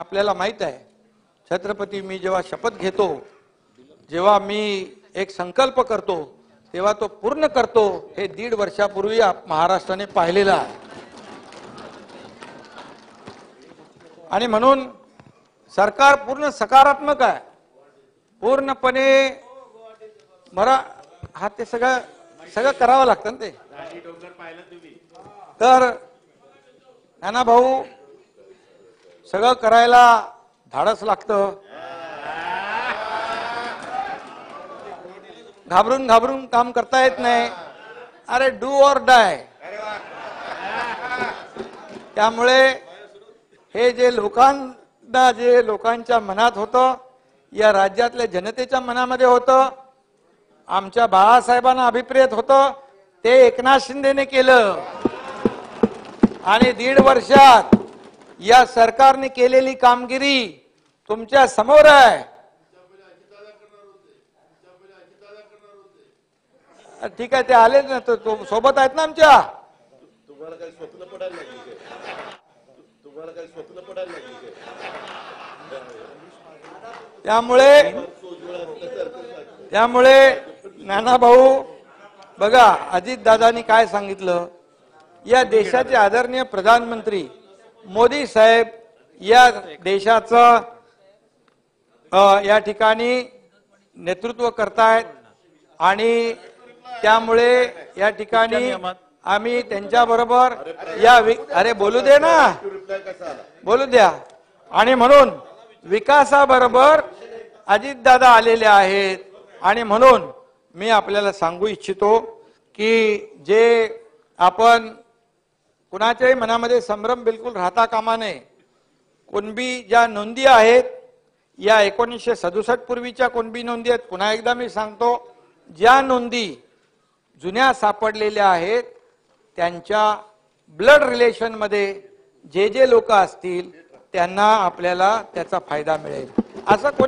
आपल्याला माहित आहे छत्रपती, मी जेव्हा शपथ घेतो, जेव्हा मी एक संकल्प करतो, तेव्हा तो पूर्ण करतो हे 1.5 वर्षापूर्वी महाराष्ट्राने पाहिलेलं आहे। आणि म्हणून सरकार पूर्ण सकारात्मक आहे, पूर्णपणे मला हा ते सगळं करावं लागतं ना ते। तर नाना भाऊ सगळं करायला धाडस लागतं, घाबरून घाबरून काम करता येत नाही। अरे डू ऑर डाय। त्यामुळे हे जे लोकांच्या मनात होतं, या राज्यातल्या जनतेच्या मनामध्ये होतं, आमच्या बाळासाहेबांना अभिप्रेत होतं, ते एकनाथ शिंदेने केलं। आणि 1.5 वर्षात या सरकारने केलेली कामगिरी तुमच्या समोर आहे। ठीक आहे, ते आले ना, तो सोबत आहेत ना आमच्या। तुम्हाला काही स्वप्न पडायला लागली काय? तुम्हाला काही स्वप्न पडायला लागली काय? त्यामुळे नाना भाऊ बघा, अजित दादांनी काय सांगितलं, या देशाचे आदरणीय प्रधानमंत्री मोदी साहेब या देशाचं या ठिकाणी नेतृत्व करतायत। आणि त्यामुळे या ठिकाणी आम्ही त्यांच्या बरोबर अरे बोलू दे ना, बोलू द्या। आणि म्हणून विकासाबरोबर अजित दादा आलेले आहेत। आणि म्हणून मी आपल्याला सांगू इच्छितो की जे आपण कुणाच्याही मनामध्ये संभ्रम बिलकुल राहता कामा नये। कुणबी ज्या नोंदी आहेत, या 1967 पूर्वीच्या कुणबी नोंदी आहेत। पुन्हा एकदा मी सांगतो, ज्या नोंदी जुन्या सापडलेल्या आहेत, त्यांच्या ब्लड रिलेशन मध्ये जे लोक असतील त्यांना आपल्याला त्याचा फायदा मिळेल। असं